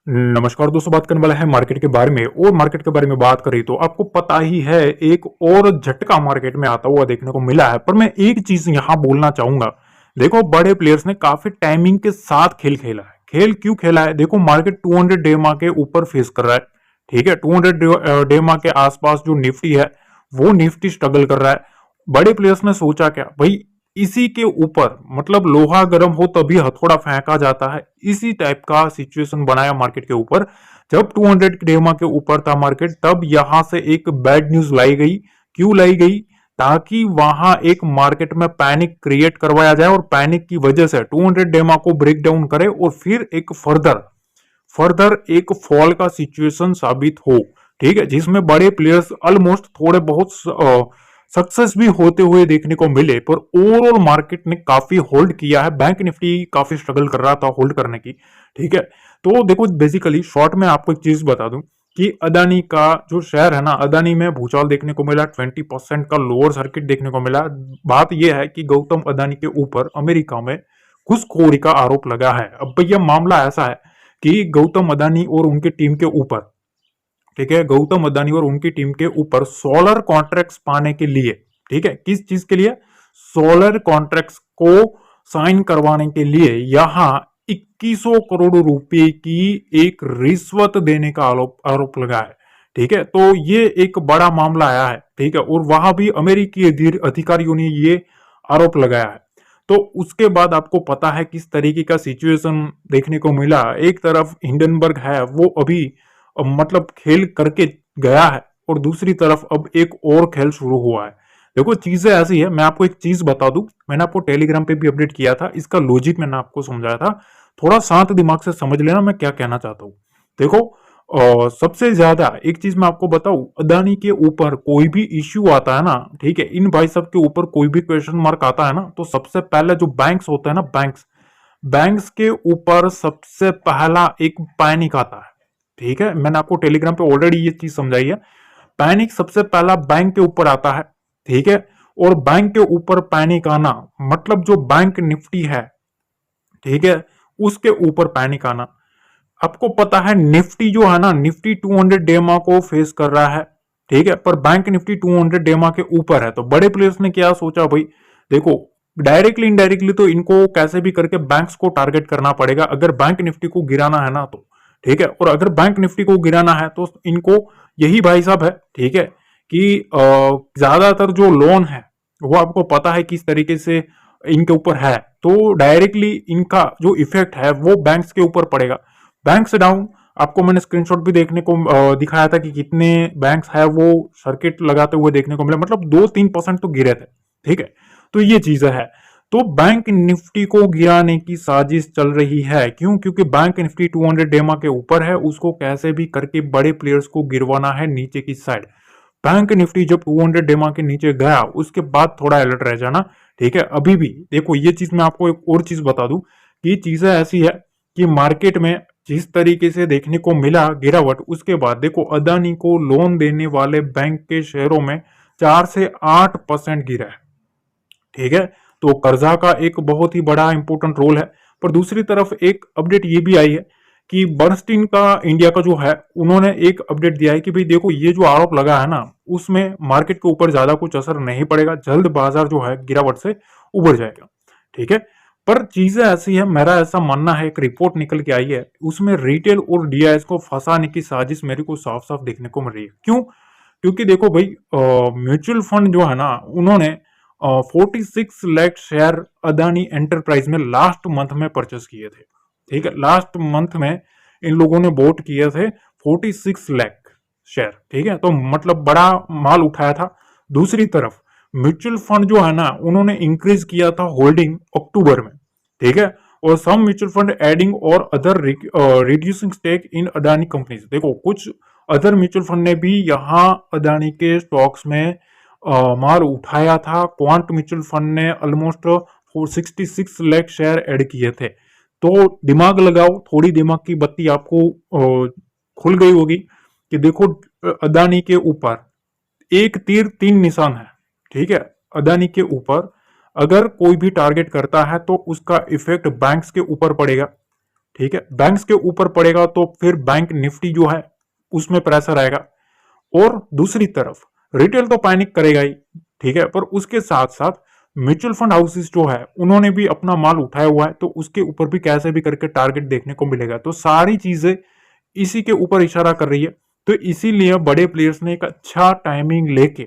नमस्कार दोस्तों, बात करने वाला है मार्केट के बारे में। और मार्केट के बारे में बात करें तो आपको पता ही है, एक और झटका मार्केट में आता हुआ देखने को मिला है। पर मैं एक चीज यहां बोलना चाहूंगा। देखो, बड़े प्लेयर्स ने काफी टाइमिंग के साथ खेल खेला है। खेल क्यों खेला है? देखो, मार्केट 200 डेमा के ऊपर फेस कर रहा है। ठीक है, 200 डेमा के आसपास जो निफ्टी है वो निफ्टी स्ट्रगल कर रहा है। बड़े प्लेयर्स ने सोचा क्या भाई, इसी के ऊपर मतलब लोहा गर्म हो तभी हथौड़ा फेंका जाता है, इसी टाइप का सिचुएशन बनाया मार्केट के ऊपर। जब 200 डेमा के ऊपर था मार्केट, तब यहां से एक बैड न्यूज लाई गई। क्यों लाई गई? ताकि वहां एक मार्केट में पैनिक क्रिएट करवाया जाए और पैनिक की वजह से 200 डेमा को ब्रेक डाउन करे और फिर एक फर्दर फर्दर एक फॉल का सिचुएशन साबित हो। ठीक है, जिसमें बड़े प्लेयर्स ऑलमोस्ट थोड़े बहुत सक्सेस भी होते हुए देखने को मिले, पर ओवरऑल मार्केट ने काफी होल्ड किया है। बैंक निफ्टी काफी स्ट्रगल कर रहा था होल्ड करने की। ठीक है, तो देखो, बेसिकली शॉर्ट में आपको एक चीज बता दूं कि अदानी का जो शेयर है ना, अदानी में भूचाल देखने को मिला, 20% का लोअर सर्किट देखने को मिला। बात यह है कि गौतम अदानी के ऊपर अमेरिका में घुसखोरी का आरोप लगा है। अब भैया मामला ऐसा है कि गौतम अदानी और उनकी टीम के ऊपर, ठीक है, गौतम अदानी और उनकी टीम के ऊपर सोलर कॉन्ट्रैक्ट्स पाने के लिए, ठीक है, किस चीज के लिए? सोलर कॉन्ट्रैक्ट्स को साइन करवाने के लिए यहां 2100 करोड़ रुपए की एक रिश्वत देने का आरोप लगा है। ठीक है, तो ये एक बड़ा मामला आया है। ठीक है, और वहां भी अमेरिकी अधिकारियों ने ये आरोप लगाया है। तो उसके बाद आपको पता है किस तरीके का सिचुएशन देखने को मिला। एक तरफ हिंडनबर्ग है, वो अभी मतलब खेल करके गया है, और दूसरी तरफ अब एक और खेल शुरू हुआ है। देखो, चीजें ऐसी है। मैं आपको एक चीज बता दूं, मैंने आपको टेलीग्राम पे भी अपडेट किया था, इसका लॉजिक मैंने आपको समझाया था। थोड़ा शांत दिमाग से समझ लेना मैं क्या कहना चाहता हूं। देखो, सबसे ज्यादा एक चीज मैं आपको बताऊं, अदानी के ऊपर कोई भी इश्यू आता है ना, ठीक है, इन भाई सब के ऊपर कोई भी क्वेश्चन मार्क आता है ना, तो सबसे पहले जो बैंक्स होते हैं ना, बैंक्स बैंक्स के ऊपर सबसे पहला एक पैनिक आता है। ठीक है, मैंने आपको टेलीग्राम पे ऑलरेडी ये चीज समझाई है। पैनिक सबसे पहला बैंक के ऊपर आता है। ठीक है, और बैंक के ऊपर पैनिक आना मतलब जो बैंक निफ्टी है, ठीक है, उसके ऊपर पैनिक आना। आपको पता है निफ्टी जो है ना, निफ्टी 200 डेमा को फेस कर रहा है। ठीक है, पर बैंक निफ्टी 200 डेमा के ऊपर है। तो बड़े प्लेयर्स ने क्या सोचा भाई, देखो, डायरेक्टली इनडायरेक्टली तो इनको कैसे भी करके बैंक्स को टारगेट करना पड़ेगा अगर बैंक निफ्टी को गिराना है ना तो। ठीक है, और अगर बैंक निफ्टी को गिराना है तो इनको यही भाई साहब है, ठीक है, कि ज्यादातर जो लोन है वो आपको पता है किस तरीके से इनके ऊपर है। तो डायरेक्टली इनका जो इफेक्ट है वो बैंक्स के ऊपर पड़ेगा। बैंक्स डाउन, आपको मैंने स्क्रीनशॉट भी देखने को दिखाया था कि कितने बैंक्स है वो सर्किट लगाते हुए देखने को मिला, मतलब 2-3% तो गिरे थे। ठीक है, तो ये चीजें है। तो बैंक निफ्टी को गिराने की साजिश चल रही है। क्यों? क्योंकि बैंक निफ्टी 200 डेमा के ऊपर है, उसको कैसे भी करके बड़े प्लेयर्स को गिरवाना है नीचे की साइड। बैंक निफ्टी जब 200 डेमा के नीचे गया, उसके बाद थोड़ा अलर्ट रह जाना। ठीक है, अभी भी देखो, ये चीज मैं आपको एक और चीज बता दूं कि चीजें ऐसी है कि मार्केट में जिस तरीके से देखने को मिला गिरावट, उसके बाद देखो अदानी को लोन देने वाले बैंक के शेयरों में 4 से 8% गिरा है। ठीक है, तो कर्जा का एक बहुत ही बड़ा इंपॉर्टेंट रोल है। पर दूसरी तरफ एक अपडेट ये भी आई है कि बर्नस्टीन का इंडिया का जो है, उन्होंने एक अपडेट दिया है कि भाई देखो, ये जो आरोप लगा है ना, उसमें मार्केट के ऊपर ज्यादा कुछ असर नहीं पड़ेगा, जल्द बाजार जो है गिरावट से उबर जाएगा। ठीक है, पर चीजें ऐसी है, मेरा ऐसा मानना है, एक रिपोर्ट निकल के आई है, उसमें रिटेल और डीआईएस को फंसाने की साजिश मेरे को साफ साफ देखने को मिल रही है। क्यों? क्योंकि देखो भाई, म्यूचुअल फंड जो है ना, उन्होंने 46 लाख शेयर अदानी एंटरप्राइज में लास्ट मंथ में परचेस किए थे। ठीक है, लास्ट मंथ में इन लोगों ने वोट किए थे 46 लाख शेयर। ठीक है, तो मतलब बड़ा माल उठाया था। दूसरी तरफ म्यूचुअल फंड जो है ना, उन्होंने इंक्रीज किया था होल्डिंग अक्टूबर में। ठीक है, और सम म्यूचुअल फंड एडिंग और other reducing stake in Adani companies. देखो, कुछ अदर म्यूचुअल फंड ने भी यहां अदानी के स्टॉक्स में माल उठाया था। क्वांट म्यूचुअल फंड ने ऑलमोस्ट 466 लाख शेयर ऐड किए थे। तो दिमाग लगाओ, थोड़ी दिमाग की बत्ती आपको खुल गई होगी कि देखो, अदानी के ऊपर एक तीर तीन निशान है। ठीक है, अदानी के ऊपर अगर कोई भी टारगेट करता है तो उसका इफेक्ट बैंक्स के ऊपर पड़ेगा। ठीक है, बैंक्स के ऊपर पड़ेगा तो फिर बैंक निफ्टी जो है उसमें प्रेशर आएगा, और दूसरी तरफ रिटेल तो पैनिक करेगा ही, ठीक है, पर उसके साथ साथ म्यूचुअल फंड हाउसेस जो है उन्होंने भी अपना माल उठाया हुआ है, तो उसके ऊपर भी कैसे भी करके टारगेट देखने को मिलेगा। तो सारी चीजें इसी के ऊपर इशारा कर रही है। तो इसीलिए बड़े प्लेयर्स ने एक अच्छा टाइमिंग लेके,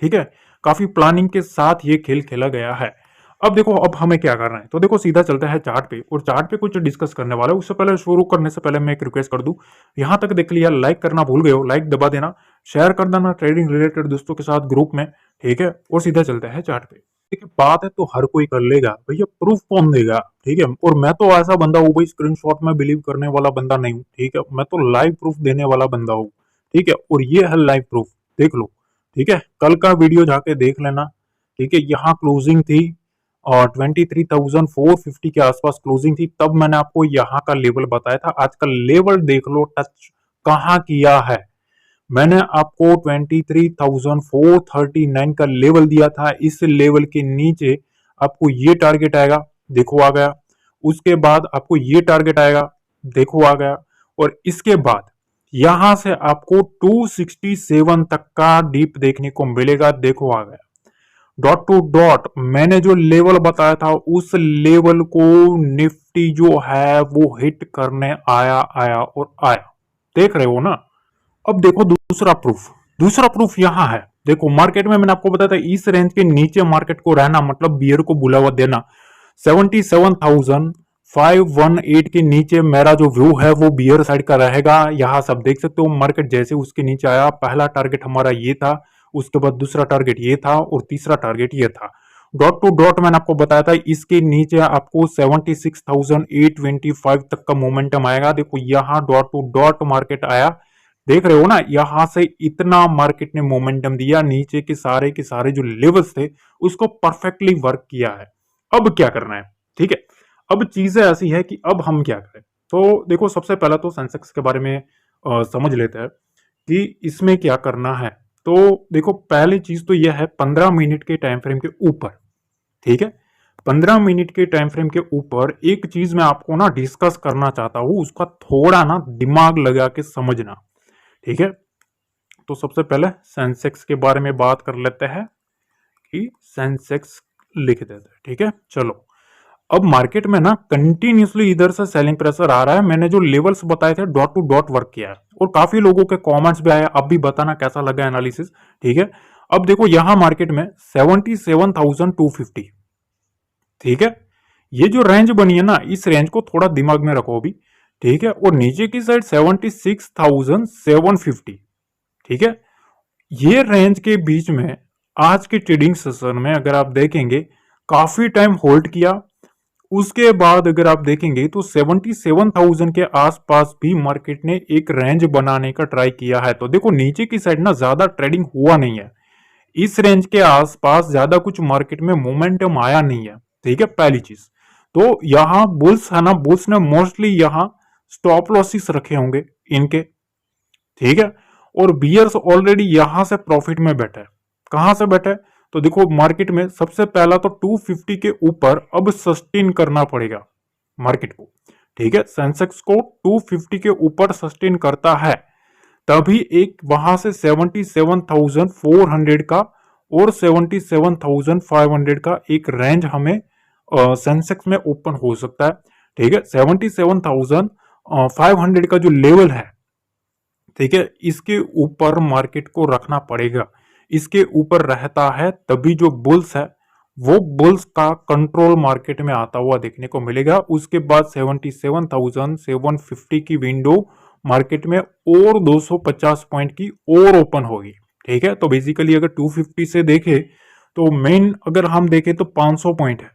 ठीक है, काफी प्लानिंग के साथ ये खेल खेला गया है। अब देखो अब हमें क्या करना है, तो देखो सीधा चलता है चार्ट पे, और चार्ट पे कुछ डिस्कस करने वाला है। उससे पहले शुरू करने से पहले मैं एक रिक्वेस्ट कर दूं, यहां तक देख लिया, लाइक करना भूल गए हो, लाइक दबा देना, शेयर कर देना ट्रेडिंग रिलेटेड दोस्तों के साथ ग्रुप में, ठीक है। और सीधा चलता है चार्ट पे। देखिए बात है तो हर कोई कर लेगा भैया, प्रूफ कौन देगा, ठीक है। और मैं तो ऐसा बंदा हूँ भाई, स्क्रीनशॉट में बिलीव करने वाला बंदा नहीं हूँ, ठीक है, मैं तो लाइव प्रूफ देने वाला बंदा हूँ, ठीक है। और ये है लाइव प्रूफ, देख लो, ठीक है, कल का वीडियो जाके देख लेना, ठीक है। यहाँ क्लोजिंग थी और 23,450 के आसपास क्लोजिंग थी, तब मैंने आपको यहाँ का लेवल बताया था। आज का लेवल देख लो टच कहाँ किया है, मैंने आपको 23,439 का लेवल दिया था। इस लेवल के नीचे आपको ये टारगेट आएगा, देखो आ गया। उसके बाद आपको ये टारगेट आएगा, देखो आ गया। और इसके बाद यहां से आपको 267 तक का डीप देखने को मिलेगा, देखो आ गया। डॉट टू डॉट मैंने जो लेवल बताया था उस लेवल को निफ्टी जो है वो हिट करने आया आया और आया, देख रहे हो ना। अब देखो दूसरा प्रूफ यहां है। देखो मार्केट में मैंने आपको बताया था इस रेंज के नीचे मार्केट को रहना मतलब बियर को बुलावा देना। 77,518 के नीचे मेरा जो व्यू है वो बियर साइड का रहेगा। यहां सब देख सकते हो, मार्केट जैसे उसके नीचे आया, पहला टारगेट हमारा ये था, उसके बाद दूसरा टारगेट ये था, और तीसरा टारगेट ये था। डॉट टू डॉट मैंने आपको बताया था इसके नीचे आपको 76,825 तक का मोमेंटम आएगा। देखो यहां डॉट टू डॉट मार्केट आया, देख रहे हो ना, यहां से इतना मार्केट ने मोमेंटम दिया, नीचे के सारे जो लेवल्स थे उसको परफेक्टली वर्क किया है। अब क्या करना है, ठीक है, अब चीजें ऐसी है कि अब हम क्या करें। तो देखो सबसे पहला तो सेंसेक्स के बारे में समझ लेते हैं कि इसमें क्या करना है। तो देखो पहली चीज तो यह है 15 मिनट के टाइम फ्रेम के ऊपर, ठीक है, 15 मिनट के टाइम फ्रेम के ऊपर एक चीज मैं आपको ना डिस्कस करना चाहता हूं, उसका थोड़ा ना दिमाग लगा के समझना, ठीक है। तो सबसे पहले सेंसेक्स के बारे में बात कर लेते हैं कि सेंसेक्स लिख देते हैं, ठीक है। चलो अब मार्केट में ना कंटिन्यूसली इधर से सेलिंग प्रेशर आ रहा है। मैंने जो लेवल्स बताए थे डॉट टू डॉट वर्क किया है, और काफी लोगों के कमेंट्स भी आए, अब भी बताना कैसा लगा एनालिसिस, ठीक है। अब देखो यहां मार्केट में 77,250, ठीक है, ये जो रेंज बनी है ना, इस रेंज को थोड़ा दिमाग में रखो अभी, ठीक है। और नीचे की साइड 76,750, ठीक है। ये रेंज के बीच में आज के ट्रेडिंग सेशन में अगर आप देखेंगे काफी टाइम होल्ड किया, उसके बाद अगर आप देखेंगे तो 77,000 के आसपास भी मार्केट ने एक रेंज बनाने का ट्राई किया है। तो देखो नीचे की साइड ना ज्यादा ट्रेडिंग हुआ नहीं है, इस रेंज के आसपास ज्यादा कुछ मार्केट में मोमेंटम आया नहीं है, ठीक है, पहली चीज। तो यहां बुल्स है ना, बुल्स ने मोस्टली यहां स्टॉप लॉसेस रखे होंगे इनके, ठीक है। और बियर्स ऑलरेडी यहां से प्रॉफिट में बैठे हैं। कहां से बैठे, तो देखो मार्केट में सबसे पहला तो 250 के ऊपर अब सस्टेन करना पड़ेगा मार्केट को, ठीक है। सेंसेक्स को 250 के ऊपर सस्टेन करता है तभी एक वहां से 77,400 का और 77,500 का एक रेंज हमें सेंसेक्स में ओपन हो सकता है, ठीक है। 77,500 का जो लेवल है, ठीक है, इसके ऊपर मार्केट को रखना पड़ेगा। इसके ऊपर रहता है तभी जो बुल्स है वो बुल्स का कंट्रोल मार्केट में आता हुआ देखने को मिलेगा। उसके बाद 77,750 की विंडो मार्केट में और 250 पॉइंट की और ओपन होगी, ठीक है। तो बेसिकली अगर 250 से देखे तो मेन अगर हम देखें तो 500 पॉइंट है,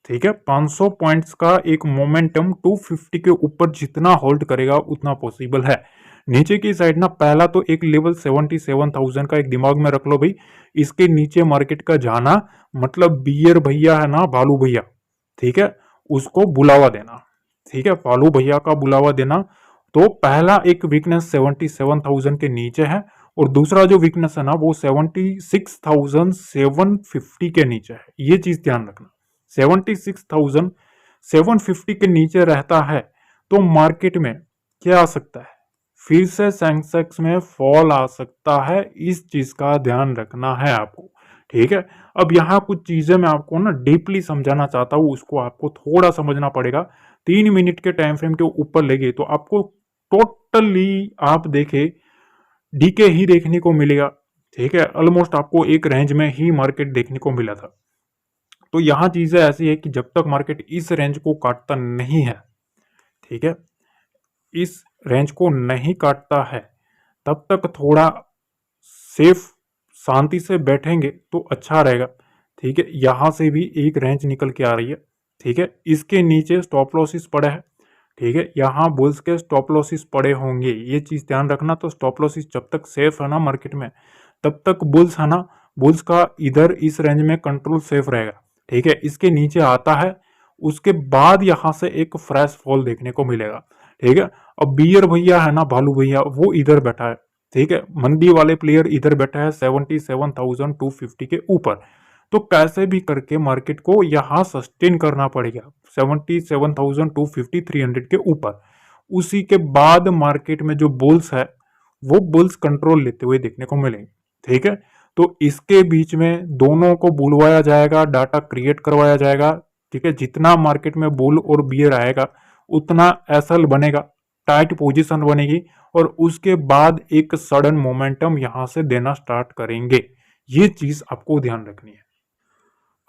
ठीक है। 500 पॉइंट्स का एक मोमेंटम 250 के ऊपर जितना होल्ड करेगा उतना पॉसिबल है। नीचे की साइड ना पहला तो एक लेवल 77,000 का एक दिमाग में रख लो भाई, इसके नीचे मार्केट का जाना मतलब बियर भैया है ना, भालू भैया, ठीक है, उसको बुलावा देना, ठीक है, भालू भैया का बुलावा देना। तो पहला एक वीकनेस 77,000 के नीचे है, और दूसरा जो वीकनेस है ना वो 76,750 के नीचे है। ये चीज ध्यान रखना, 76,750 750 के नीचे रहता है तो मार्केट में क्या आ सकता है, फिर से सेंसेक्स में फॉल आ सकता है। इस चीज का ध्यान रखना है आपको, ठीक है। अब यहाँ कुछ चीजें मैं आपको ना डीपली समझाना चाहता हूँ, उसको आपको थोड़ा समझना पड़ेगा। 3 मिनट के टाइम फ्रेम के ऊपर लेंगे तो आपको टोटली आप देखे डीके ही देखने को मिलेगा, ठीक है। ऑलमोस्ट आपको एक रेंज में ही मार्केट देखने को मिला था। तो यहाँ चीजें ऐसी है कि जब तक मार्केट इस रेंज को काटता नहीं है, ठीक है, इस रेंज को नहीं काटता है, तब तक थोड़ा सेफ शांति से बैठेंगे तो अच्छा रहेगा, ठीक है। यहां से भी एक रेंज निकल के आ रही है, ठीक है। इसके नीचे स्टॉप लॉसेस पड़े हैं, ठीक है। यहाँ बुल्स के स्टॉप लॉसेस पड़े होंगे, ये चीज ध्यान रखना। तो स्टॉप लॉसेस जब तक सेफ है ना मार्केट में, तब तक बुल्स है ना, बुल्स का इधर इस रेंज में कंट्रोल सेफ रहेगा, ठीक है। इसके नीचे आता है, उसके बाद यहां से एक फ्रेश फॉल देखने को मिलेगा, ठीक है। अब बियर भैया है ना, भालू भैया, वो इधर बैठा है, ठीक है। मंदी वाले प्लेयर इधर बैठा है 77,250 के ऊपर। तो कैसे भी करके मार्केट को यहां सस्टेन करना पड़ेगा 77,250 300 के ऊपर। उसी के बाद मार्केट में जो बुल्स है वो बुल्स कंट्रोल लेते हुए देखने को मिलेंगे, ठीक है। तो इसके बीच में दोनों को बुलवाया जाएगा, डाटा क्रिएट करवाया जाएगा, ठीक है। जितना मार्केट में बुल और बियर आएगा उतना एसएल बनेगा, टाइट पोजीशन बनेगी, और उसके बाद एक सडन मोमेंटम यहां से देना स्टार्ट करेंगे। ये चीज आपको ध्यान रखनी है।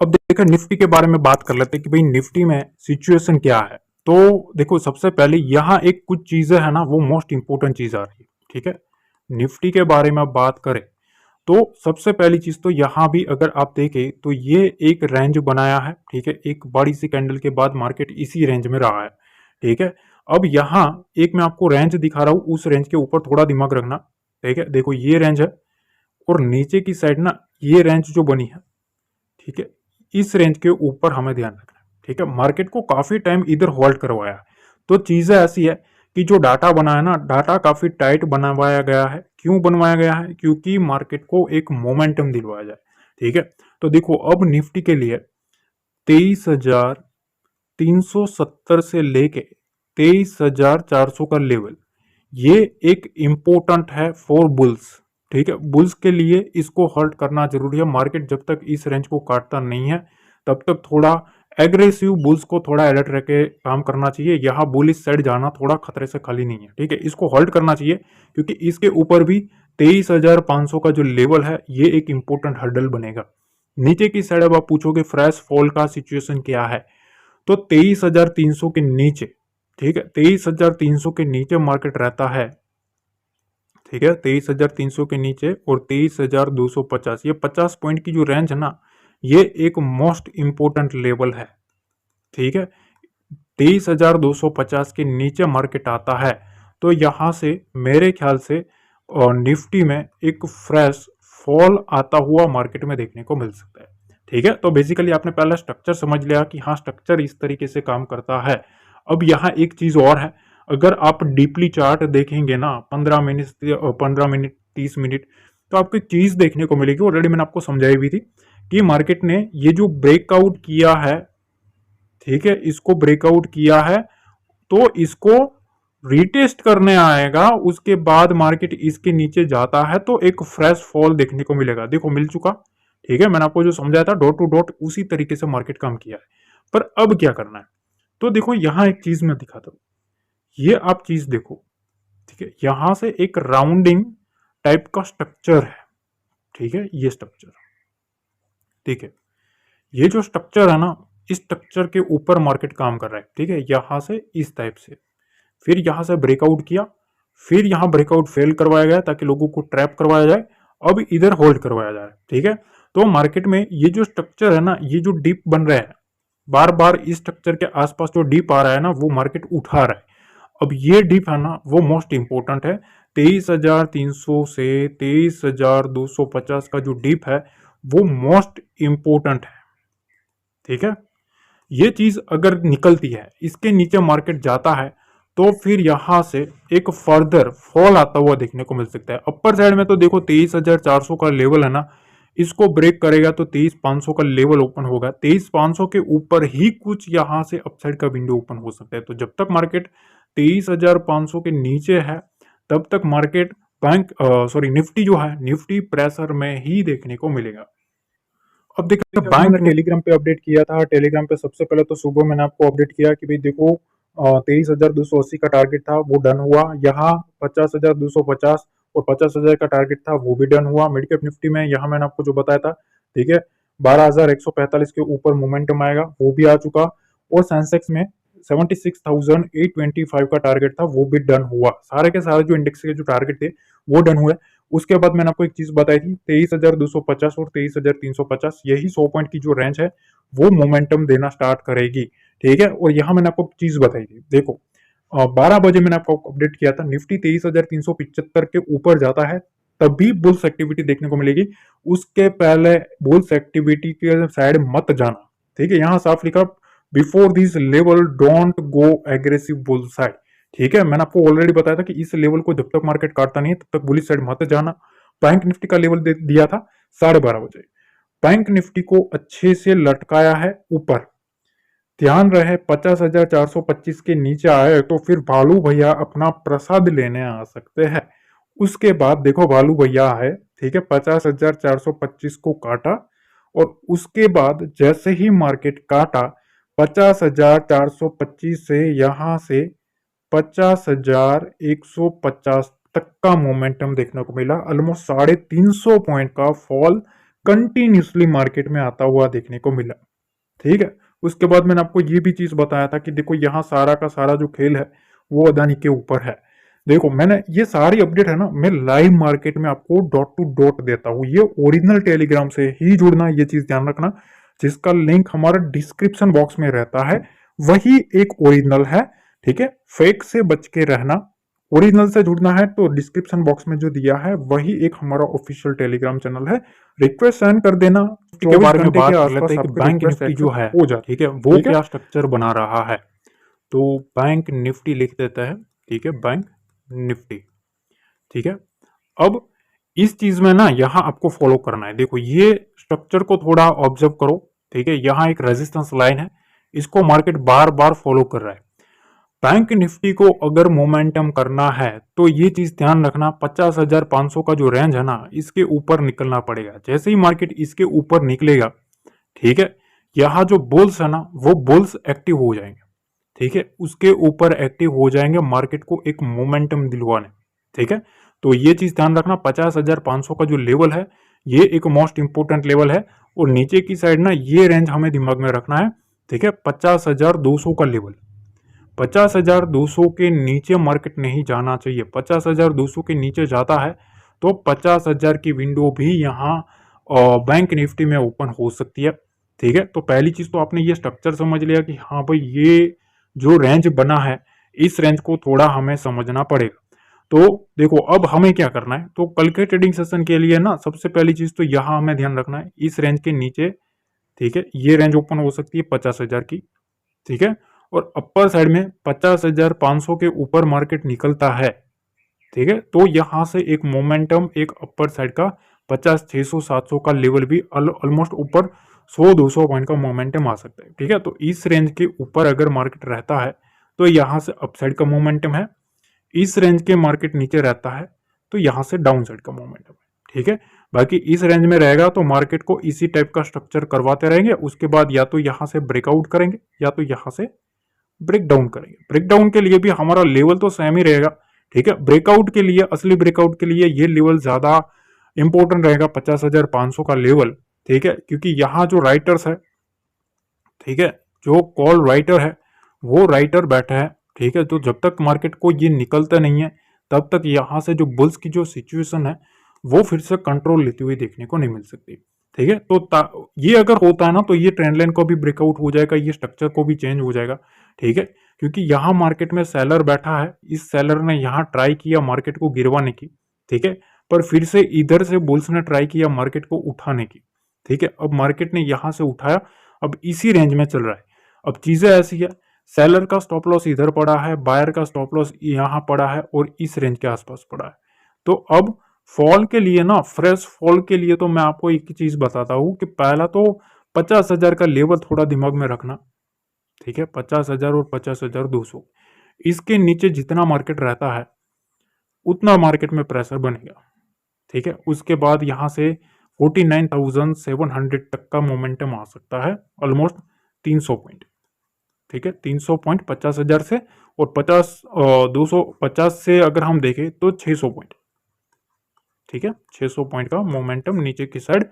अब देखो निफ्टी के बारे में बात कर लेते हैं कि भाई निफ्टी में सिचुएशन क्या है। तो देखो सबसे पहले यहाँ एक कुछ चीजें है ना, वो मोस्ट इंपोर्टेंट चीज आ रही है, ठीक है। निफ्टी के बारे में बात करें तो सबसे पहली चीज तो यहां भी अगर आप देखें तो ये एक रेंज बनाया है, ठीक है। एक बड़ी सी कैंडल के बाद मार्केट इसी रेंज में रहा है, ठीक है। अब यहां एक मैं आपको रेंज दिखा रहा हूं, उस रेंज के ऊपर थोड़ा दिमाग रखना, ठीक है। देखो ये रेंज है और नीचे की साइड ना ये रेंज जो बनी है, ठीक है, इस रेंज के ऊपर हमें ध्यान रखना है, ठीक है। मार्केट को काफी टाइम इधर होल्ड करवाया, तो चीजें ऐसी है कि जो डाटा बना है ना, डाटा काफी टाइट बनवाया गया है। क्यों बनवाया गया है? क्योंकि मार्केट को एक मोमेंटम दिलवाया जाए, ठीक है। तो देखो अब निफ्टी के लिए 23,370 से लेके 23,400 का लेवल, ये एक इंपॉर्टेंट है फॉर बुल्स, ठीक है। बुल्स के लिए इसको होल्ड करना जरूरी है। मार्केट जब तक इस रेंज को काटता नहीं है तब तक थोड़ा एग्रेसिव बुल्स को थोड़ा अलर्ट रह के काम करना चाहिए। यहाँ बुलिश साइड जाना थोड़ा खतरे से खाली नहीं है, ठीक है। इसको होल्ड करना चाहिए क्योंकि इसके ऊपर भी 23,500 का जो लेवल है ये एक इंपॉर्टेंट हर्डल बनेगा। नीचे की साइड अब आप पूछोगे फ्रेश फॉल का सिचुएशन क्या है, तो 23,300 के नीचे, ठीक है, 23,300 के नीचे मार्केट रहता है, ठीक है। 23,300 के नीचे और 23,250, ये 50 पॉइंट की जो रेंज है ना, ये एक मोस्ट इंपोर्टेंट लेवल है, ठीक है। 23,250 के नीचे मार्केट आता है तो यहां से मेरे ख्याल से निफ्टी में एक फ्रेश फॉल आता हुआ मार्केट में देखने को मिल सकता है, ठीक है। तो बेसिकली आपने पहला स्ट्रक्चर समझ लिया कि हाँ स्ट्रक्चर इस तरीके से काम करता है। अब यहाँ एक चीज और है, अगर आप डीपली चार्ट देखेंगे ना 15 मिनट 30 मिनट, तो आपको एक चीज देखने को मिलेगी, ऑलरेडी मैंने आपको समझाई भी थी कि मार्केट ने ये जो ब्रेकआउट किया है, ठीक है, इसको ब्रेकआउट किया है तो इसको रीटेस्ट करने आएगा, उसके बाद मार्केट इसके नीचे जाता है तो एक फ्रेश फॉल देखने को मिलेगा। देखो मिल चुका, ठीक है। मैंने आपको जो समझाया था डॉट टू डॉट उसी तरीके से मार्केट काम किया है। पर अब क्या करना है, तो देखो यहां एक चीज मैं दिखाता हूं, ये आप चीज देखो, ठीक है। यहां से एक राउंडिंग टाइप का स्ट्रक्चर है, ठीक है, ये स्ट्रक्चर, ठीक है। ये जो स्ट्रक्चर है ना, इस स्ट्रक्चर के ऊपर मार्केट काम कर रहा है, ठीक है। यहां से इस टाइप से, फिर यहां से ब्रेकआउट किया, फिर यहां ब्रेकआउट फेल करवाया गया ताकि लोगों को ट्रैप करवाया जाए, अब इधर होल्ड करवाया जा रहा है, ठीक है। तो मार्केट में ये जो स्ट्रक्चर है ना, ये जो डिप बन रहा है, बार बार इस स्ट्रक्चर के आसपास जो डिप आ रहा है ना, वो मार्केट उठा रहा है। अब ये डिप है ना, वो मोस्ट इंपोर्टेंट है। 23,300 से 23,250 का जो डिप है वो मोस्ट इंपोर्टेंट है, ठीक है। ये चीज अगर निकलती है, इसके नीचे मार्केट जाता है, तो फिर यहां से एक फर्दर फॉल आता हुआ देखने को मिल सकता है। अपर साइड में तो देखो 23,400 का लेवल है ना, इसको ब्रेक करेगा तो 23,500 का लेवल ओपन होगा। 23,500 के ऊपर ही कुछ यहां से अपसाइड का विंडो ओपन हो सकता है। तो जब तक मार्केट 23,500 के नीचे है तब तक मार्केट निफ्टी जो है निफ्टी प्रेशर में ही देखने को मिलेगा। अब देखिए बैंक मैंने टेलीग्राम पे अपडेट किया था। टेलीग्राम पे सबसे पहले तो सुबह मैंने आपको अपडेट किया कि भाई देखो 23,280 का टारगेट था वो डन हुआ। यहाँ 50,250 और 50,000 का टारगेट था वो भी डन हुआ। मिड कैप निफ्टी में यहाँ मैंने आपको जो बताया था, ठीक है, 12,145 के ऊपर मोमेंटम आएगा वो भी आ चुका। और सेंसेक्स में 76,825 का टारगेट था वो भी डन हुआ। सारे के सारे जो इंडेक्स के जो टारगेट थे वो डन हुए। उसके बाद मैंने आपको एक चीज बताई थी, 23,250 और 23,350 यही 100 पॉइंट की जो रेंज है वो मोमेंटम देना स्टार्ट करेगी, ठीक है। और यहाँ मैंने आपको चीज बताई थी, देखो 12 बजे मैंने आपको अपडेट किया था, निफ्टी 23,375 के ऊपर जाता है तभी बुल्स एक्टिविटी देखने को मिलेगी। उसके पहले बुल्स एक्टिविटी के साइड मत जाना, ठीक है। यहाँ साफ लिखा, before this level don't go aggressive bull side, ठीक है। मैंने आपको ऑलरेडी बताया था कि इस लेवल को जब तक मार्केट काटता नहीं है तब तक बुलिश साइड मत जाना। बैंक निफ्टी का लेवल दिया था 12:30 बजे। बैंक निफ्टी को अच्छे से लटकाया है ऊपर। ध्यान रहे 50,425 के नीचे आए तो फिर भालू भैया अपना प्रसाद लेने आ सकते हैं। उसके बाद देखो भालू भैया है, ठीक है, 50,425 को काटा और उसके बाद जैसे ही मार्केट काटा 50,425 से यहां से 50,150 तक का मोमेंटम देखने को मिला। ऑलमोस्ट 350 पॉइंट का फॉल कंटिन्यूसली मार्केट में आता हुआ देखने को मिला, ठीक है। उसके बाद मैंने आपको ये भी चीज बताया था कि देखो यहाँ सारा का सारा जो खेल है वो अदानी के ऊपर है। देखो मैंने ये सारी अपडेट है ना, मैं लाइव मार्केट में आपको डॉट टू डॉट देता हूँ। ये ओरिजिनल टेलीग्राम से ही जुड़ना, ये चीज ध्यान रखना। जिसका लिंक हमारा डिस्क्रिप्शन बॉक्स में रहता है वही एक ओरिजिनल है, ठीक है। फेक से बच के रहना। ओरिजिनल से जुड़ना है तो डिस्क्रिप्शन बॉक्स में जो दिया है वही एक हमारा ऑफिशियल टेलीग्राम चैनल है। रिक्वेस्ट सेंड कर देना। के बारे में बात कर लेते हैं कि बैंक निफ्टी जो है हो जाए, ठीक है, वो क्या स्ट्रक्चर बना रहा है। तो बैंक निफ्टी लिख देता है, ठीक है, बैंक निफ्टी, ठीक है। अब इस चीज में ना यहाँ आपको फॉलो करना है। देखो ये स्ट्रक्चर को थोड़ा ऑब्जर्व करो, ठीक है। यहाँ एक रेजिस्टेंस लाइन है, इसको मार्केट बार बार फॉलो कर रहा है। बैंक निफ्टी को अगर मोमेंटम करना है तो ये चीज ध्यान रखना, 50,500 का जो रेंज है ना इसके ऊपर निकलना पड़ेगा। जैसे ही मार्केट इसके ऊपर निकलेगा, ठीक है, यहाँ जो बुल्स है ना वो बुल्स एक्टिव हो जाएंगे, ठीक है, उसके ऊपर एक्टिव हो जाएंगे मार्केट को एक मोमेंटम दिलवाने, ठीक है। तो ये चीज ध्यान रखना, 50,500 का जो लेवल है ये एक मोस्ट इंपोर्टेंट लेवल है। और नीचे की साइड ना ये रेंज हमें दिमाग में रखना है, ठीक है, 50,200 का लेवल। 50,200 के नीचे मार्केट नहीं जाना चाहिए। 50,200 के नीचे जाता है तो 50,000 की विंडो भी यहाँ बैंक निफ्टी में ओपन हो सकती है, ठीक है। तो पहली चीज तो आपने ये स्ट्रक्चर समझ लिया कि हाँ भाई ये जो रेंज बना है इस रेंज को थोड़ा हमें समझना पड़ेगा। तो देखो अब हमें क्या करना है, तो कल के ट्रेडिंग सेशन के लिए ना सबसे पहली चीज तो यहाँ हमें ध्यान रखना है इस रेंज के नीचे, ठीक है, ये रेंज ओपन हो सकती है 50,000 की, ठीक है। और अपर साइड में 50,500 के ऊपर मार्केट निकलता है, ठीक है, तो यहां से एक मोमेंटम एक अपर साइड का 50,600-700 का लेवल भी ऑलमोस्ट ऊपर 100-200 पॉइंट का मोमेंटम आ सकता है, ठीक है। तो इस रेंज के ऊपर अगर मार्केट रहता है तो यहां से अपसाइड का मोमेंटम है। इस रेंज के मार्केट नीचे रहता है तो यहां से डाउन साइड का मोमेंटम है, ठीक है। बाकी इस रेंज में रहेगा तो मार्केट को इसी टाइप का स्ट्रक्चर करवाते रहेंगे। उसके बाद या तो यहां से ब्रेकआउट करेंगे या तो यहां से ब्रेक डाउन करेंगे। ब्रेक डाउन के लिए भी हमारा लेवल तो सेम ही रहेगा, ठीक है। ब्रेकआउट के लिए, असली ब्रेकआउट के लिए ये लेवल ज्यादा इंपॉर्टेंट रहेगा, 50,500 का लेवल, ठीक है, क्योंकि यहाँ जो राइटर्स है, ठीक है, जो कॉल राइटर है वो राइटर बैठा है, ठीक है। तो जब तक मार्केट को ये निकलता नहीं है तब तक यहाँ से जो बुल्स की जो सिचुएशन है वो फिर से कंट्रोल लेती हुई देखने को नहीं मिल सकती, ठीक है। तो ये अगर होता है ना तो ये ट्रेंड लाइन को भी ब्रेकआउट हो जाएगा, ये स्ट्रक्चर को भी चेंज हो जाएगा, ठीक है। क्योंकि यहाँ मार्केट में सेलर बैठा है, इस सेलर ने यहाँ ट्राई किया मार्केट को गिरवाने की, ठीक है, पर फिर से इधर से बुल्स ने ट्राई किया मार्केट को उठाने की, ठीक है। अब मार्केट ने यहाँ से उठाया, अब इसी रेंज में चल रहा है। अब चीजें ऐसी है, सेलर का स्टॉप लॉस इधर पड़ा है, बायर का स्टॉप लॉस यहाँ पड़ा है और इस रेंज के आसपास पड़ा है। तो अब फॉल के लिए ना, फ्रेश फॉल के लिए तो मैं आपको एक ही चीज बताता हूँ कि पहला तो 50,000 का लेवल थोड़ा दिमाग में रखना। ठीक है, 50,000 और 50,200, इसके नीचे जितना मार्केट रहता है उतना मार्केट में प्रेशर बनेगा। ठीक है, उसके बाद यहाँ से 49,700 तक का मोमेंटम आ सकता है, ऑलमोस्ट 300 पॉइंट। ठीक है, 300 पॉइंट 50,000 से, और 250 से अगर हम देखें तो 600 पॉइंट। ठीक है, 600 पॉइंट का मोमेंटम नीचे की साइड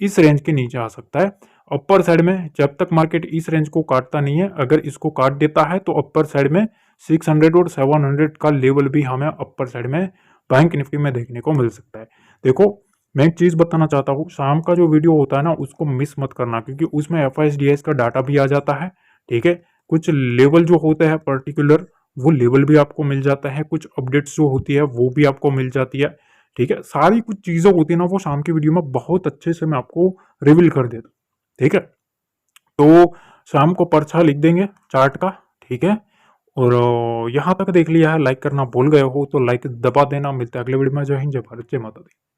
इस रेंज के नीचे आ सकता है। अपर साइड में जब तक मार्केट इस रेंज को काटता नहीं है, अगर इसको काट देता है तो अपर साइड में 600 और 700 का लेवल भी हमें अपर साइड में बैंक निफ्टी में देखने को मिल सकता है। देखो, मैं एक चीज बताना चाहता हूँ, शाम का जो वीडियो होता है ना उसको मिस मत करना, क्योंकि उसमें FISDS का डाटा भी आ जाता है। ठीक है, कुछ लेवल जो होते हैं पर्टिकुलर, वो लेवल भी आपको मिल जाता है, कुछ अपडेट्स जो होती है वो भी आपको मिल जाती है। ठीक है, सारी कुछ चीजें होती है ना, वो शाम की वीडियो में बहुत अच्छे से मैं आपको रिवील कर देता हूँ। ठीक है, तो शाम को पर्चा लिख देंगे चार्ट का। ठीक है, और यहाँ तक देख लिया है, लाइक करना भूल गए हो तो लाइक दबा देना। मिलते हैं अगले वीडियो में। जय हिंद, जय भारत, जय माता दी।